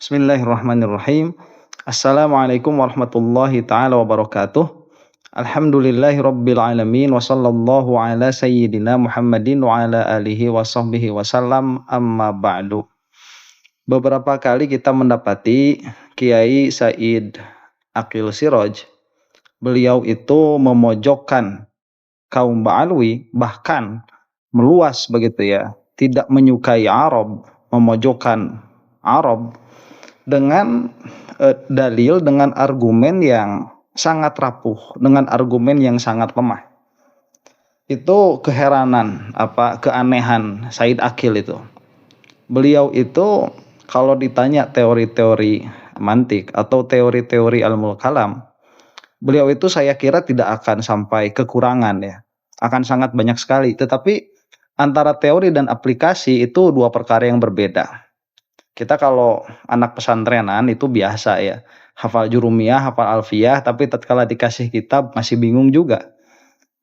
Bismillahirrahmanirrahim. Assalamualaikum warahmatullahi taala wabarakatuh. Alhamdulillahi rabbil alamin wa sallallahu ala sayyidina Muhammadin wa ala alihi wa sahbihi wasallam, amma ba'du. Beberapa kali kita mendapati Kiai Said Aqil Siraj. Beliau itu memojokkan kaum Ba'alwi, bahkan meluas begitu ya, tidak menyukai Arab, memojokkan Arab dengan dalil, dengan argumen yang sangat rapuh, dengan argumen yang sangat lemah. Itu keheranan, keanehan Said Aqil itu. Beliau itu kalau ditanya teori-teori mantik atau teori-teori ilmu kalam, beliau itu saya kira tidak akan sampai kekurangan ya. Akan sangat banyak sekali, tetapi antara teori dan aplikasi itu dua perkara yang berbeda. Kita kalau anak pesantrenan itu biasa ya, hafal jurumiyah, hafal alfiyah, tapi tatkala dikasih kitab masih bingung juga.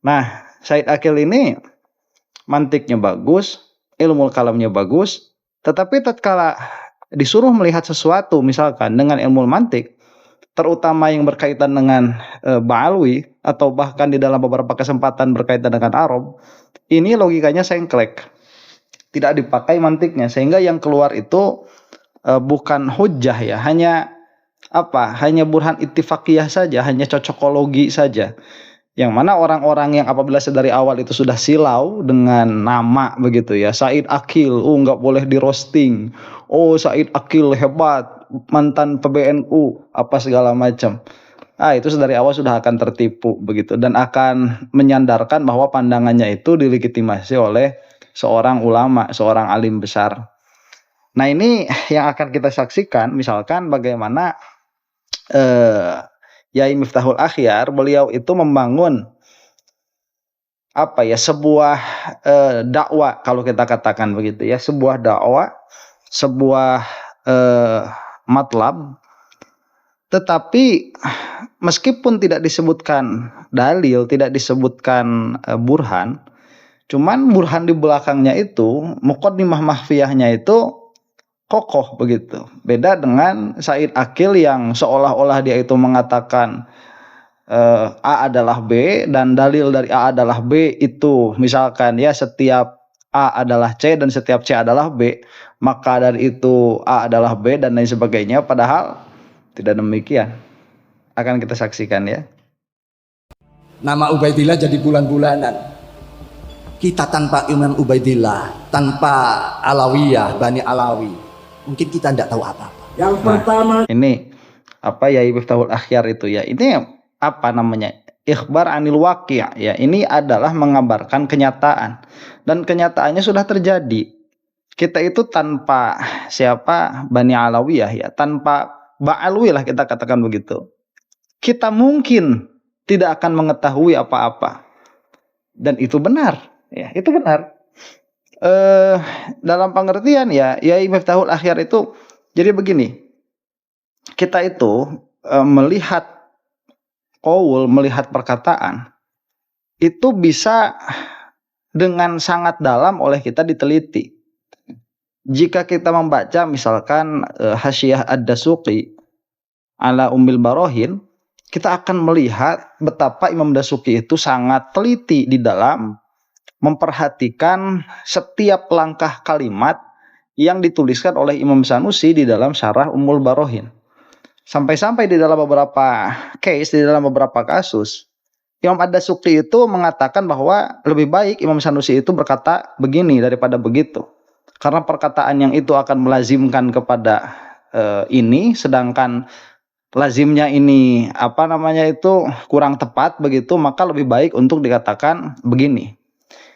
Nah, Said Aqil ini mantiknya bagus, ilmu kalamnya bagus, tetapi tatkala disuruh melihat sesuatu misalkan dengan ilmu mantik, terutama yang berkaitan dengan Ba'alwi atau bahkan di dalam beberapa kesempatan berkaitan dengan Arab, ini logikanya sengklek, tidak dipakai mantiknya, sehingga yang keluar itu bukan hujjah ya, hanya burhan ittifaqiyah saja, hanya cocokologi saja. Yang mana orang-orang yang apabila sedari awal itu sudah silau dengan nama begitu ya, Said Aqil, nggak boleh di roasting, Said Aqil hebat, mantan PBNU, apa segala macam. Itu sedari awal sudah akan tertipu begitu, dan akan menyandarkan bahwa pandangannya itu dilegitimasi oleh seorang ulama, seorang alim besar. Nah, ini yang akan kita saksikan, misalkan bagaimana Yai Miftahul Akhyar, beliau itu membangun sebuah dakwah, kalau kita katakan begitu ya, sebuah dakwah, sebuah matlab, tetapi meskipun tidak disebutkan dalil, tidak disebutkan burhan, cuman burhan di belakangnya itu, muqaddimah mahfiyahnya itu kokoh begitu. Beda dengan Said Aqil yang seolah-olah dia itu mengatakan A adalah B dan dalil dari A adalah B itu misalkan ya, setiap A adalah C dan setiap C adalah B, maka dari itu A adalah B dan lain sebagainya, padahal tidak demikian. Akan kita saksikan ya. Nama Ubaidillah jadi bulan-bulanan. Kita tanpa Imam Ubaidillah, tanpa Alawiyah, Bani Alawi, mungkin kita tidak tahu apa-apa. Yang pertama ini Yai Miftahul Akhyar itu ya, ini ikhbar anil waqi' ya, ini adalah mengabarkan kenyataan, dan kenyataannya sudah terjadi. Kita itu tanpa Bani Alawiyah ya, tanpa Ba'alwi lah kita katakan begitu, kita mungkin tidak akan mengetahui apa-apa, dan itu benar ya, itu benar. Dalam pengertian ya, Yai Miftahul Akhyar itu jadi begini, kita itu melihat qaul, melihat perkataan itu bisa dengan sangat dalam oleh kita diteliti. Jika kita membaca misalkan Hasyiah Ad-Dasuqi ala Ummil Barohin, kita akan melihat betapa Imam Dasuqi itu sangat teliti di dalam memperhatikan setiap langkah kalimat yang dituliskan oleh Imam Sanusi di dalam Syarah Ummul Barohin. Sampai-sampai di dalam beberapa case, di dalam beberapa kasus, Imam Ad-Dasuqi itu mengatakan bahwa lebih baik Imam Sanusi itu berkata begini daripada begitu, karena perkataan yang itu akan melazimkan kepada ini, sedangkan lazimnya ini kurang tepat begitu, maka lebih baik untuk dikatakan begini.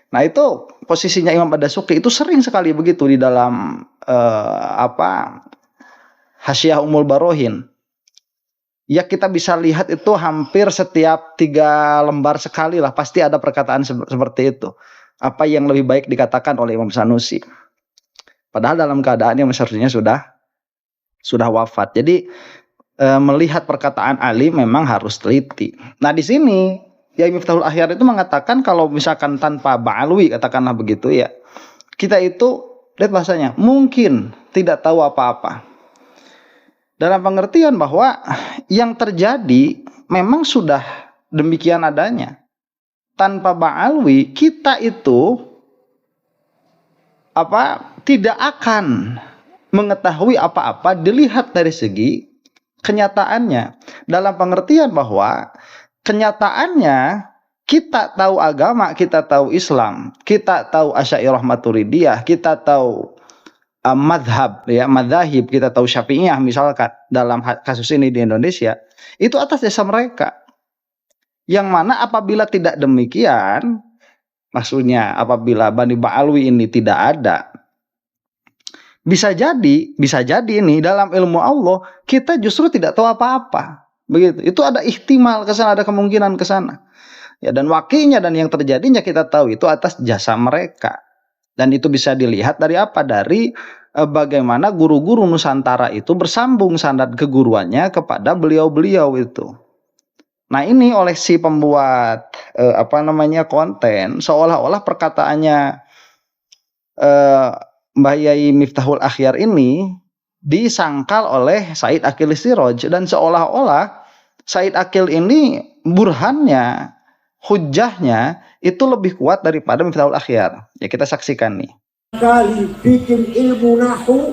Nah, itu posisinya Imam Ad-Dasuqi itu sering sekali begitu di dalam Hasyiah Ummul Barohin. Ya, kita bisa lihat itu hampir setiap 3 lembar sekali lah, pasti ada perkataan seperti itu. Apa yang lebih baik dikatakan oleh Imam Sanusi. Padahal dalam keadaan yang seharusnya sudah wafat. Jadi melihat perkataan alim memang harus teliti. Nah, di sini Yai Miftahul Akhyar itu mengatakan kalau misalkan tanpa Ba'alwi, katakanlah begitu ya, kita itu lihat bahasanya, mungkin tidak tahu apa-apa. Dalam pengertian bahwa yang terjadi memang sudah demikian adanya. Tanpa Ba'alwi kita itu tidak akan mengetahui apa-apa dilihat dari segi kenyataannya. Dalam pengertian bahwa kenyataannya kita tahu agama, kita tahu Islam, kita tahu Asy'ariyah Maturidiyah, kita tahu madhab, ya, madzahib, kita tahu Syafi'iyah misalkan dalam kasus ini di Indonesia, itu atas dasar mereka. Yang mana apabila tidak demikian, maksudnya apabila Bani Ba'alwi ini tidak ada, bisa jadi ini dalam ilmu Allah kita justru tidak tahu apa-apa. Begitu. Itu ada ihtimal ke sana, ada kemungkinan ke sana. Ya, dan wakinya dan yang terjadinya kita tahu itu atas jasa mereka. Dan itu bisa dilihat dari apa? Dari bagaimana guru-guru Nusantara itu bersambung sanad keguruannya kepada beliau-beliau itu. Nah, ini oleh si pembuat konten seolah-olah perkataannya Mbah Yai Miftahul Akhyar ini disangkal oleh Said Aqil Siraj, dan seolah-olah Said Aqil ini burhannya, hujahnya itu lebih kuat daripada Miftahul Akhyar. Ya, kita saksikan nih. Kali bikin ilmu nahu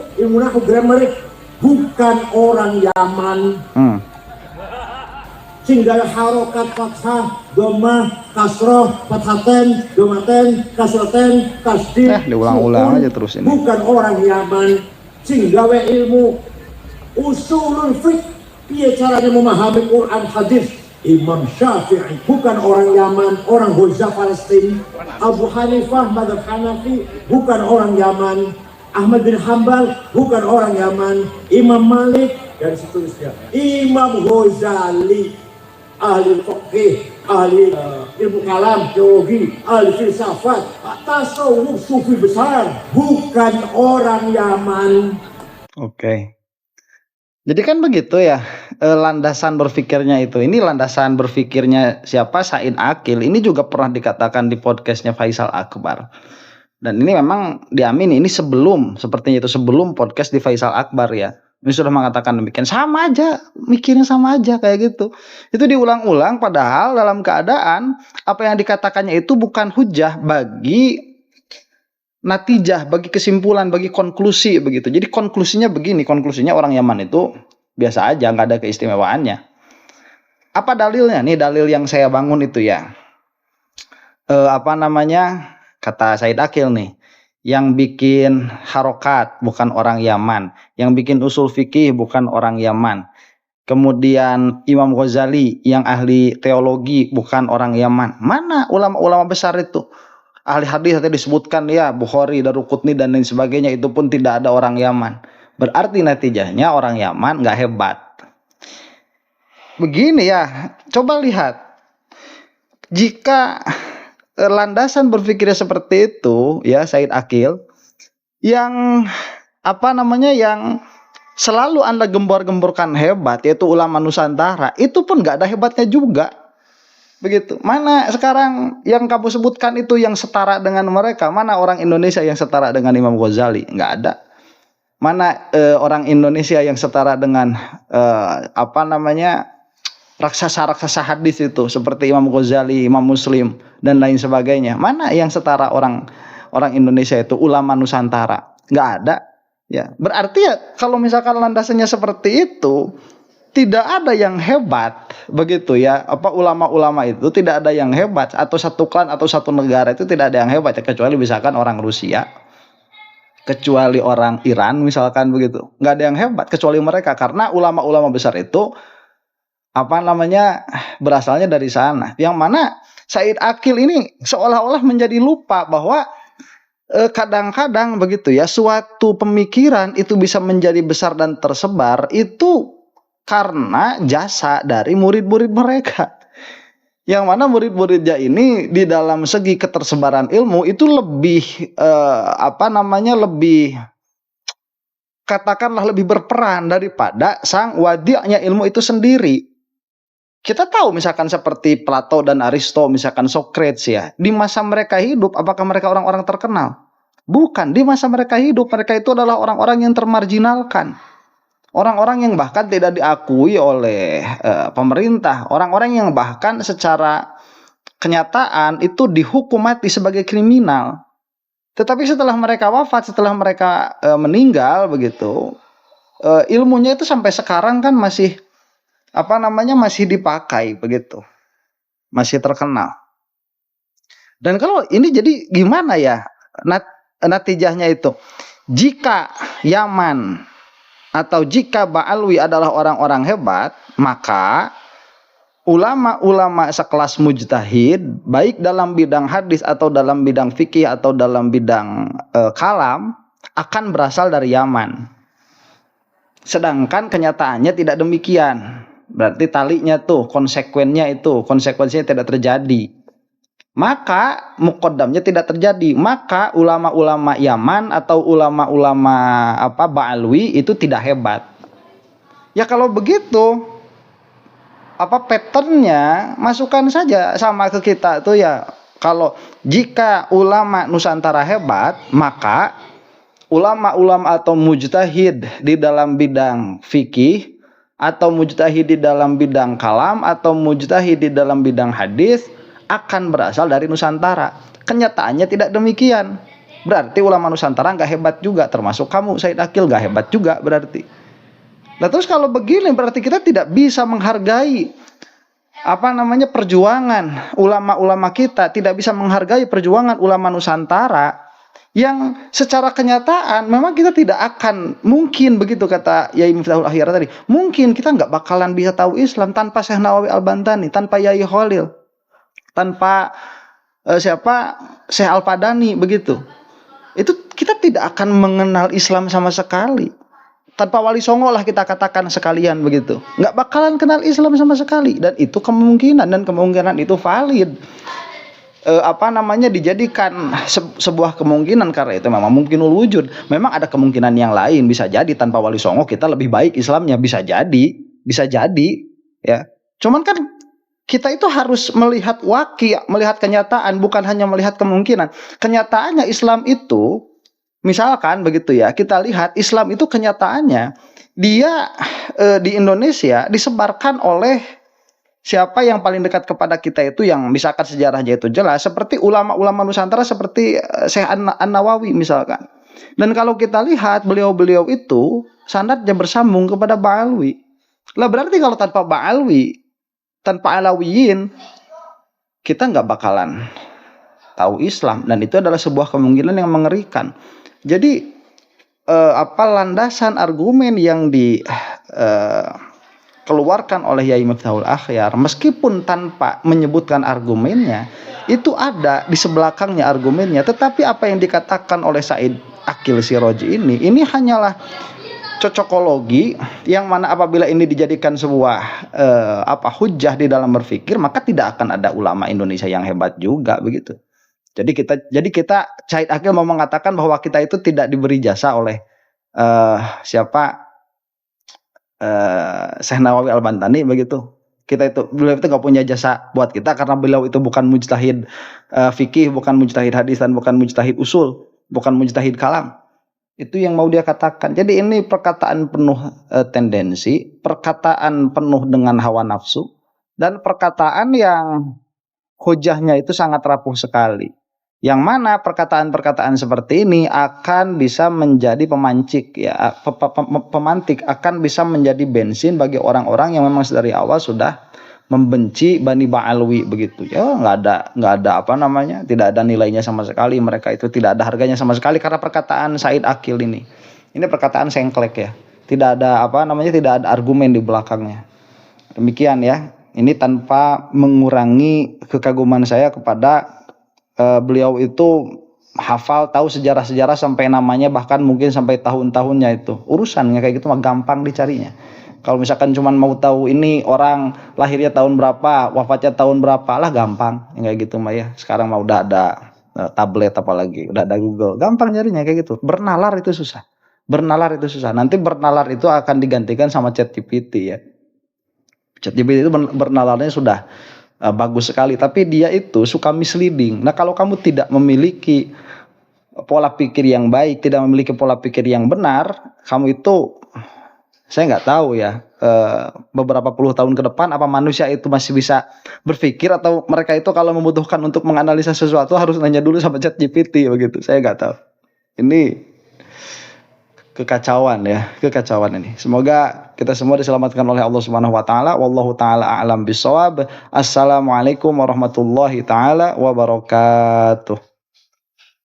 grammar bukan orang Yaman. Sehingga harokat fathah, dhammah, kasroh, fathaten, dhammaten, kasroten, tasdid, diulang-ulang aja terus ini. Bukan orang Yaman. Sehingga ilmu usulul fiqh, dia caranya memahami Quran hadis. Imam Syafi'i bukan orang Yaman, orang Gaza Palestina. Abu Hanifah mazhab Hanafi bukan orang Yaman. Ahmad bin Hambal bukan orang Yaman. Imam Malik dan seterusnya. Imam Ghazali ahli fikih, ahli ilmu kalam, teologi, ahli filsafat, tasawuf sufi besar, bukan orang Yaman. Oke. Jadi kan begitu ya, landasan berpikirnya itu. Ini landasan berpikirnya siapa? Said Aqil. Ini juga pernah dikatakan di podcastnya Faisal Akbar. Dan ini memang diamini, ini sepertinya itu sebelum podcast di Faisal Akbar ya. Ini sudah mengatakan demikian. Sama aja, mikirnya sama aja kayak gitu. Itu diulang-ulang padahal dalam keadaan apa yang dikatakannya itu bukan hujah bagi natijah, bagi kesimpulan, bagi konklusi begitu. Jadi konklusinya begini, konklusinya orang Yaman itu biasa aja, nggak ada keistimewaannya. Apa dalilnya? Nih dalil yang saya bangun itu ya. Kata Said Aqil nih, yang bikin harokat bukan orang Yaman, yang bikin usul fikih bukan orang Yaman. Kemudian Imam Ghazali yang ahli teologi bukan orang Yaman. Mana ulama-ulama besar itu? Ahli hadis tadi disebutkan ya, Bukhari, Daruqutni dan lain sebagainya, itu pun tidak ada orang Yaman. Berarti natijahnya orang Yaman nggak hebat. Begini ya, coba lihat. Jika landasan berpikirnya seperti itu ya, Said Aqil, yang yang selalu Anda gembor-gemborkan hebat, yaitu ulama Nusantara, itu pun nggak ada hebatnya juga. Begitu. Mana sekarang yang kamu sebutkan itu yang setara dengan mereka? Mana orang Indonesia yang setara dengan Imam Ghazali? Nggak ada. Mana orang Indonesia yang setara dengan raksasa-raksasa hadis itu seperti Imam Ghazali, Imam Muslim dan lain sebagainya? Mana yang setara orang Indonesia itu ulama Nusantara? Nggak ada. Ya, berarti ya kalau misalkan landasannya seperti itu, tidak ada yang hebat begitu ya. Ulama-ulama itu tidak ada yang hebat, atau satu klan atau satu negara itu tidak ada yang hebat ya, kecuali misalkan orang Rusia, kecuali orang Iran misalkan begitu. Nggak ada yang hebat kecuali mereka, karena ulama-ulama besar itu berasalnya dari sana. Yang mana Said Aqil ini seolah-olah menjadi lupa bahwa kadang-kadang begitu ya, suatu pemikiran itu bisa menjadi besar dan tersebar itu karena jasa dari murid-murid mereka. Yang mana murid-muridnya ini di dalam segi ketersebaran ilmu itu lebih lebih berperan daripada sang wadi'nya ilmu itu sendiri. Kita tahu misalkan seperti Plato dan Aristo, misalkan Socrates ya, di masa mereka hidup apakah mereka orang-orang terkenal? Bukan. Di masa mereka hidup mereka itu adalah orang-orang yang termarginalkan. orang-orang yang bahkan tidak diakui oleh pemerintah, orang-orang yang bahkan secara kenyataan itu dihukum mati sebagai kriminal. Tetapi setelah mereka wafat, setelah mereka meninggal begitu, ilmunya itu sampai sekarang kan masih masih dipakai begitu, masih terkenal. Dan kalau ini jadi gimana ya natijahnya itu? Jika Yaman atau jika Ba'alwi adalah orang-orang hebat, maka ulama-ulama sekelas mujtahid, baik dalam bidang hadis atau dalam bidang fikih atau dalam bidang kalam, akan berasal dari Yaman. Sedangkan kenyataannya tidak demikian. Berarti talinya tuh, konsekuensinya tidak terjadi. Maka muqaddamnya tidak terjadi. Maka ulama-ulama Yaman atau ulama-ulama Ba'alwi itu tidak hebat. Ya kalau begitu, patternnya masukkan saja sama ke kita tuh ya. Kalau jika ulama Nusantara hebat, maka ulama-ulama atau mujtahid di dalam bidang fikih atau mujtahid di dalam bidang kalam atau mujtahid di dalam bidang hadis akan berasal dari Nusantara. Kenyataannya tidak demikian. Berarti ulama Nusantara nggak hebat juga, termasuk kamu Said Akil nggak hebat juga berarti. Nah terus kalau begini berarti kita tidak bisa menghargai perjuangan ulama-ulama kita, tidak bisa menghargai perjuangan ulama Nusantara yang secara kenyataan memang kita tidak akan mungkin, begitu kata Yai Miftahul Akhyar tadi, mungkin kita nggak bakalan bisa tahu Islam tanpa Syekh Nawawi Al-Bantani, tanpa Yai Khalil, tanpa Syekh Al-Padani begitu. Itu kita tidak akan mengenal Islam sama sekali. Tanpa Wali Songo lah kita katakan sekalian begitu. Nggak bakalan kenal Islam sama sekali. Dan itu kemungkinan, dan kemungkinan itu valid. Dijadikan sebuah kemungkinan karena itu memang mungkinul wujud. Memang ada kemungkinan yang lain, bisa jadi tanpa Wali Songo kita lebih baik Islamnya, bisa jadi ya. Cuman kan kita itu harus melihat melihat kenyataan, bukan hanya melihat kemungkinan. Kenyataannya Islam itu, misalkan begitu ya, kita lihat Islam itu kenyataannya dia di Indonesia disebarkan oleh siapa yang paling dekat kepada kita itu, yang misalkan sejarahnya itu jelas, seperti ulama-ulama Nusantara seperti Syekh An-Nawawi misalkan. Dan kalau kita lihat beliau-beliau itu sanadnya bersambung kepada Ba'alwi. Lah berarti kalau tanpa Ba'alwi, tanpa Alawiyin, kita nggak bakalan tahu Islam, dan itu adalah sebuah kemungkinan yang mengerikan. Jadi landasan argumen yang dikeluarkan oleh Yai Miftahul Akhyar, meskipun tanpa menyebutkan argumennya, itu ada di sebelakangnya argumennya. Tetapi apa yang dikatakan oleh Said Akil Siroji ini hanyalah cocokologi, yang mana apabila ini dijadikan sebuah hujjah di dalam berpikir, maka tidak akan ada ulama Indonesia yang hebat juga begitu. Jadi kita Said Akil mau mengatakan bahwa kita itu tidak diberi jasa oleh Syekh Nawawi Al-Bantani begitu. Beliau itu nggak punya jasa buat kita karena beliau itu bukan mujtahid fikih, bukan mujtahid hadis, dan bukan mujtahid usul, bukan mujtahid kalam. Itu yang mau dia katakan. Jadi ini perkataan penuh tendensi, perkataan penuh dengan hawa nafsu, dan perkataan yang hujahnya itu sangat rapuh sekali. Yang mana perkataan-perkataan seperti ini akan bisa menjadi pemantik, akan bisa menjadi bensin bagi orang-orang yang memang dari awal sudah membenci Bani Ba'alwi begitu. Ya nggak ada tidak ada nilainya sama sekali, mereka itu tidak ada harganya sama sekali karena perkataan Said Akil ini. Ini perkataan sengklek ya. Tidak ada tidak ada argumen di belakangnya. Demikian ya. Ini tanpa mengurangi kekaguman saya kepada beliau itu hafal, tahu sejarah-sejarah sampai namanya, bahkan mungkin sampai tahun-tahunnya itu. Urusannya kayak gitu mah gampang dicarinya. Kalau misalkan cuma mau tahu ini orang lahirnya tahun berapa, wafatnya tahun berapa, lah gampang. Kayak gitu mah ya. Sekarang mah udah ada tablet apalagi, udah ada Google. Gampang nyarinya kayak gitu. Bernalar itu susah. Nanti bernalar itu akan digantikan sama ChatGPT ya. ChatGPT itu bernalarnya sudah bagus sekali, tapi dia itu suka misleading. Nah, kalau kamu tidak memiliki pola pikir yang baik, tidak memiliki pola pikir yang benar, kamu itu Saya nggak tahu ya, beberapa puluh tahun ke depan apa manusia itu masih bisa berpikir atau mereka itu kalau membutuhkan untuk menganalisa sesuatu harus nanya dulu sama ChatGPT begitu. Saya nggak tahu. Ini kekacauan ya, kekacauan ini. Semoga kita semua diselamatkan oleh Allah Subhanahu wa taala. Wallahu taala a'lam bishawab. Assalamualaikum warahmatullahi taala wabarakatuh.